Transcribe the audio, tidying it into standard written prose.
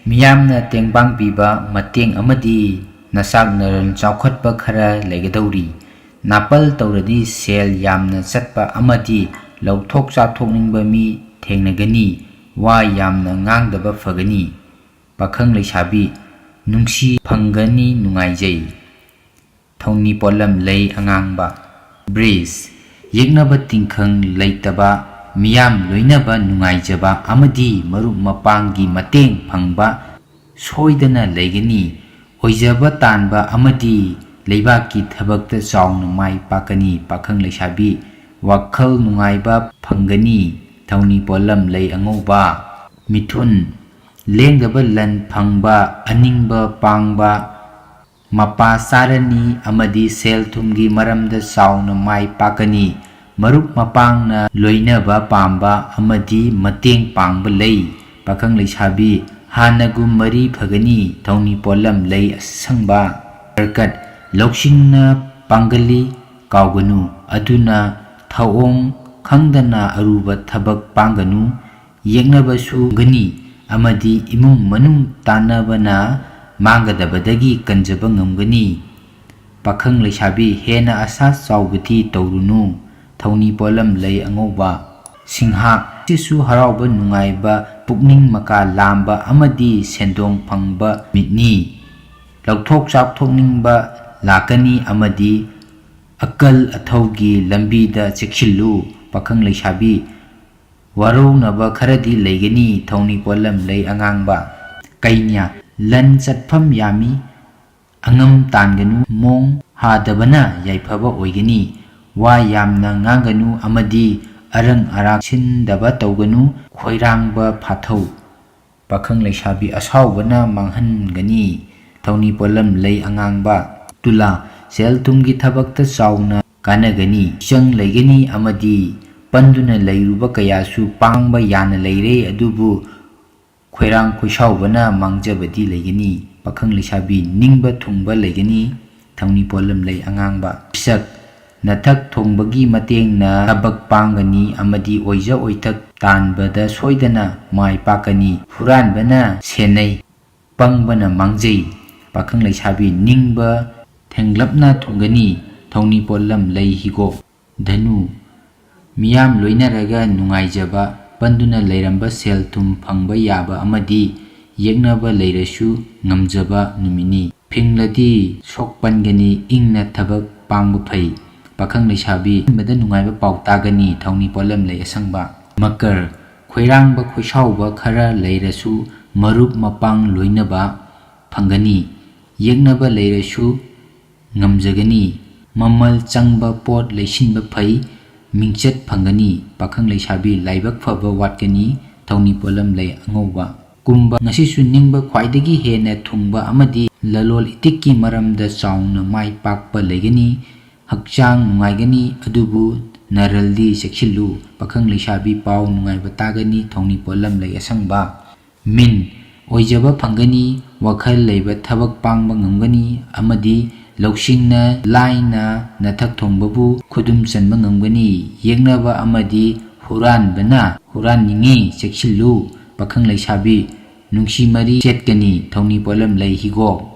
ꯃꯤꯌꯥꯝꯅ ꯇꯦꯡꯕꯥꯡ ꯄꯤꯕ ꯃꯇꯦꯡ ꯑꯃꯗꯤ ꯅꯁꯥꯛ ꯅꯔꯟ ꯆꯥꯎꯈꯠꯄ ꯈꯔ ꯂꯩꯒꯗꯧꯔꯤ꯫ ꯅꯥꯄꯜ ꯇꯧꯔꯗꯤ ꯁꯦꯜ ꯌꯥꯝꯅ ꯆꯠꯄ ꯑꯃꯗꯤ ꯂꯧꯊꯣꯛ ꯆꯥꯊꯣꯛꯅꯤꯡꯕ ꯃꯤ ꯊꯦꯡꯅꯒꯅꯤ꯫ ꯋꯥ ꯌꯥꯝꯅ ꯉꯥꯡꯗꯕ ꯐꯒꯅꯤ꯫ ꯄꯥꯈꯪ ꯂꯩꯁꯥꯕꯤ ꯅꯨꯡꯁꯤ ꯐꯪꯒꯅꯤ ꯅꯨꯡꯉꯥꯏꯖꯩ꯫ ꯊꯧꯅꯤ ꯄꯣꯠꯂꯝ ꯂꯩ ꯑꯉꯥꯡꯕ ꯕ꯭ꯔꯤꯖ ꯌꯦꯛꯅꯕ ꯇꯤꯡꯈꯪ ꯂꯩꯇꯕ ꯃꯤꯌꯥꯝ ꯂꯣꯏꯅꯕ ꯅꯨꯡꯉꯥꯏꯖꯕ ꯑꯃꯗꯤ ꯃꯔꯨꯞ ꯃꯄꯥꯡꯒꯤ ꯃꯇꯦꯡ ꯐꯪꯕ ꯁꯣꯏꯗꯅ ꯂꯩꯒꯅꯤ꯫ ꯑꯣꯏꯖꯕ ꯇꯥꯟꯕ ꯑꯃꯗꯤ ꯂꯩꯕꯥꯛꯀꯤ ꯊꯕꯛꯇ ꯆꯥꯎꯅ ꯃꯥꯏ ꯄꯥꯛꯀꯅꯤ꯫ ꯄꯥꯈꯪ ꯂꯩꯁꯥꯕꯤ ꯋꯥꯈꯜ ꯅꯨꯡꯉꯥꯏꯕ ꯐꯪꯒꯅꯤ꯫ ꯊꯧꯅꯤ ꯄꯣꯠꯂꯝ ꯂꯩ ꯑꯉꯧꯕ ꯃꯤꯊꯨꯟ ꯂꯦꯡꯗꯕ ꯂꯟ ꯐꯪꯕ ꯑꯅꯤꯡꯕ ꯄꯥꯡꯕ ꯃꯄꯥ ꯆꯥꯔꯅꯤ ꯑꯃꯗꯤ ꯁꯦꯜ ꯊꯨꯝꯒꯤ ꯃꯔꯝꯗ ꯆꯥꯎꯅ ꯃꯥꯏ ꯄꯥꯛꯀꯅꯤ꯫ ꯃꯔꯨꯞ ꯃꯄꯥꯡꯅ ꯂꯣꯏꯅꯕ ꯄꯥꯝꯕ ꯑꯃꯗꯤ ꯃꯇꯦꯡ ꯄꯥꯡꯕ ꯂꯩ꯫ ꯄꯥꯈꯪ ꯂꯩꯁꯥꯕꯤ ꯍꯥꯟꯅꯒꯨꯝ ꯃꯔꯤ ꯐꯒꯅꯤ꯫ ꯊꯧꯅꯤ ꯄꯣꯠꯂꯝ ꯂꯩ ꯑꯁꯪꯕ ꯀꯔꯀꯠ ꯂꯧꯁꯤꯡꯅ ꯄꯥꯡꯒꯜꯂꯤ ꯀꯥꯎꯒꯅꯨ ꯑꯗꯨꯅ ꯊꯧꯑꯣꯡ ꯈꯪꯗꯅ ꯑꯔꯨꯕ ꯊꯕꯛ ꯄꯥꯡꯒꯅꯨ꯫ ꯌꯦꯛꯅꯕꯁꯨ ꯒꯅꯤ ꯑꯃꯗꯤ ꯏꯃꯨꯡ ꯃꯅꯨꯡ ꯇꯥꯟꯅꯕꯅ ꯃꯥꯡꯒꯗꯕꯗꯒꯤ ꯀꯟꯖꯕ ꯉꯝꯒꯅꯤ꯫ ꯄꯥꯈꯪ ꯂꯩꯁꯥꯕꯤ ꯍꯦꯟꯅ ꯑꯁꯥ ꯆꯥꯎꯕꯗꯤ ꯇꯧꯔꯨꯅꯨ꯫ ꯊꯧꯅꯤ ꯄꯣꯠꯂꯝ ꯂꯩ ꯑꯉꯧꯕ ꯁꯤꯡꯍꯥꯛ ꯁꯤꯁꯨ ꯍꯔꯥꯎꯕ ꯅꯨꯡꯉꯥꯏꯕ ꯄꯨꯛꯅꯤꯡ ꯃꯀꯥ ꯂꯥꯝꯕ ꯑꯃꯗꯤ ꯁꯦꯟꯗꯣꯡ ꯐꯪꯕ ꯃꯤꯠꯅꯤ꯫ ꯂꯧꯊꯣꯛ ꯆꯥꯊꯣꯛꯅꯤꯡꯕ ꯂꯥꯛꯀꯅꯤ ꯑꯃꯗꯤ ꯑꯀꯜ ꯑꯊꯧꯒꯤ ꯂꯝꯕꯤꯗ ꯆꯦꯛꯁꯤꯜꯂꯨ꯫ ꯄꯥꯈꯪ ꯂꯩꯁꯥꯕꯤ ꯋꯥꯔꯧꯅꯕ ꯈꯔꯗꯤ ꯂꯩꯒꯅꯤ꯫ ꯊꯧꯅꯤ ꯄꯣꯠꯂꯝ ꯂꯩ ꯑꯉꯥꯡꯕ ꯀꯩꯅ꯭ꯌ ꯂꯟ ꯆꯠꯐꯝ ꯌꯥꯝꯃꯤ ꯑꯉꯝ ꯇꯥꯟꯒꯅꯨ ꯃꯣꯡ ꯍꯥꯗꯕꯅ ꯌꯥꯏꯐꯕ ꯑꯣꯏꯒꯅꯤ꯫ ꯋꯥ ꯌꯥꯝꯅ ꯉꯥꯡꯒꯅꯨ ꯑꯃꯗꯤ ꯑꯔꯪ ꯑꯔꯥꯛ ꯁꯤꯟꯗꯕ ꯇꯧꯒꯅꯨ ꯈꯣꯏꯔꯥꯡꯕ ꯐꯥꯊꯧ꯫ ꯄꯥꯈꯪ ꯂꯩꯁꯥꯕꯤ ꯑꯁꯥꯎꯕꯅ ꯃꯥꯡꯍꯟꯒꯅꯤ꯫ ꯊꯧꯅꯤ ꯄꯣꯠꯂꯝ ꯂꯩ ꯑꯉꯥꯡꯕ ꯇꯨꯂꯥ ꯁꯦꯜ ꯊꯨꯝꯒꯤ ꯊꯕꯛꯇ ꯆꯥꯎꯅ ꯀꯥꯟꯅꯒꯅꯤ꯫ ꯏꯆꯪ ꯂꯩꯒꯅꯤ ꯑꯃꯗꯤ ꯄꯟꯗꯨꯅ ꯂꯩꯔꯨꯕ ꯀꯌꯥꯁꯨ ꯄꯥꯡꯕ ꯌꯥꯅ ꯂꯩꯔꯦ ꯑꯗꯨꯕꯨ ꯈꯣꯏꯔꯥꯡ ꯈꯣꯏꯁꯥꯎꯕꯅ ꯃꯥꯡꯖꯕꯗꯤ ꯂꯩꯒꯅꯤ꯫ ꯄꯥꯈꯪ ꯂꯩꯁꯥꯕꯤ ꯅꯤꯡꯕ ꯊꯨꯡꯕ ꯂꯩꯒꯅꯤ꯫ ꯊꯧꯅꯤ ꯄꯣꯠꯂꯝ ꯂꯩ ꯑꯉꯥꯡꯕ ꯄꯤꯁꯛ ꯅꯊꯛ ꯊꯣꯡꯕꯒꯤ ꯃꯇꯦꯡꯅ ꯊꯕꯛ ꯄꯥꯡꯒꯅꯤ ꯑꯃꯗꯤ ꯑꯣꯏꯖ ꯑꯣꯏꯊꯛ ꯇꯥꯟꯕꯗ ꯁꯣꯏꯗꯅ ꯃꯥꯏ ꯄꯥꯛꯀꯅꯤ꯫ ꯍꯨꯔꯥꯟꯕꯅ ꯁꯦꯟꯅꯩ ꯄꯪꯕꯅ ꯃꯥꯡꯖꯩ꯫ ꯄꯥꯈꯪ ꯂꯩꯁꯥꯕꯤ ꯅꯤꯡꯕ ꯊꯦꯡꯂꯞꯅ ꯊꯨꯡꯒꯅꯤ꯫ ꯊꯧꯅꯤ ꯄꯣꯠꯂꯝ ꯂꯩ ꯍꯤꯒꯣꯛ ꯙꯅꯨ ꯃꯤꯌꯥꯝ ꯂꯣꯏꯅꯔꯒ ꯅꯨꯡꯉꯥꯏꯖꯕ ꯄꯟꯗꯨꯅ ꯂꯩꯔꯝꯕ ꯁꯦꯜ ꯊꯨꯝ ꯐꯪꯕ ꯌꯥꯕ ꯑꯃꯗꯤ ꯌꯦꯛꯅꯕ ꯂꯩꯔꯁꯨ ꯉꯝꯖꯕ ꯅꯨꯃꯤꯠꯅꯤ꯫ ꯐꯤꯡꯂꯗꯤ ꯁꯣꯛꯄꯟꯒꯅꯤ ꯏꯪꯅ ꯊꯕꯛ ꯄꯥꯡꯕ ꯐꯩ꯫ ꯄꯥꯈꯪ ꯂꯩꯁꯥꯕꯤ ꯍꯤꯡꯕꯗ ꯅꯨꯡꯉꯥꯏꯕ ꯄꯥꯎ ꯇꯥꯒꯅꯤ꯫ ꯊꯧꯅꯤ ꯄꯣꯠꯂꯝ ꯂꯩ ꯑꯁꯪꯕ ꯃꯀꯔ ꯈꯣꯏꯔꯥꯡꯕ ꯈꯣꯏꯁꯥꯎꯕ ꯈꯔ ꯂꯩꯔꯁꯨ ꯃꯔꯨꯞ ꯃꯄꯥꯡ ꯂꯣꯏꯅꯕ ꯐꯪꯒꯅꯤ꯫ ꯌꯦꯛꯅꯕ ꯂꯩꯔꯁꯨ ꯉꯝꯖꯒꯅꯤ꯫ ꯃꯃꯜ ꯆꯪꯕ ꯄꯣꯠ ꯂꯩꯁꯤꯟꯕ ꯐꯩ ꯃꯤꯡꯆꯠ ꯐꯪꯒꯅꯤ꯫ ꯄꯥꯈꯪ ꯂꯩꯁꯥꯕꯤ ꯂꯥꯏꯕꯛ ꯐꯕ ꯋꯥꯠꯀꯅꯤ꯫ ꯊꯧꯅꯤ ꯄꯣꯠꯂꯝ ꯂꯩ ꯑꯉꯧꯕ ꯀꯨꯝꯕ ꯉꯁꯤꯁꯨ ꯅꯤꯡꯕ ꯈ꯭ꯋꯥꯏꯗꯒꯤ ꯍꯦꯟꯅ ꯊꯨꯡꯕ ꯑꯃꯗꯤ ꯂꯂꯣꯜ ꯏꯇꯤꯛꯀꯤ ꯃꯔꯝꯗ ꯆꯥꯎꯅ ꯃꯥꯏ ꯄꯥꯛꯄ ꯂꯩꯒꯅꯤ꯫ ꯍꯛꯆꯥꯡ ꯅꯨꯡꯉꯥꯏꯒꯅꯤ ꯑꯗꯨꯕꯨ ꯅꯔꯜꯗꯤ ꯆꯦꯛꯁꯤꯜꯂꯨ꯫ ꯄꯥꯈꯪ ꯂꯩꯁꯥꯕꯤ ꯄꯥꯎ ꯅꯨꯡꯉꯥꯏꯕ ꯇꯥꯒꯅꯤ꯫ ꯊꯧꯅꯤ ꯄꯣꯠꯂꯝ ꯂꯩ ꯑꯁꯪꯕ ꯃꯤꯟ ꯑꯣꯏꯖꯕ ꯐꯪꯒꯅꯤ꯫ ꯋꯥꯈꯜ ꯂꯩꯕ ꯊꯕꯛ ꯄꯥꯡꯕ ꯉꯝꯒꯅꯤ ꯑꯃꯗꯤ ꯂꯧꯁꯤꯡꯅ ꯂꯥꯏꯅ ꯅꯊꯛ ꯊꯣꯡꯕꯕꯨ ꯈꯨꯗꯨꯝ ꯆꯟꯕ ꯉꯝꯒꯅꯤ꯫ ꯌꯦꯛꯅꯕ ꯑꯃꯗꯤ ꯍꯨꯔꯥꯟꯕꯅ ꯍꯨꯔꯥꯟꯅꯤꯡꯉꯤ ꯆꯦꯛꯁꯤꯜꯂꯨ꯫ ꯄꯥꯈꯪ ꯂꯩꯁꯥꯕꯤ ꯅꯨꯡꯁꯤ ꯃꯔꯤ ꯆꯦꯠꯀꯅꯤ꯫ ꯊꯧꯅꯤ ꯄꯣꯠꯂꯝ ꯂꯩ ꯍꯤꯒꯣꯛ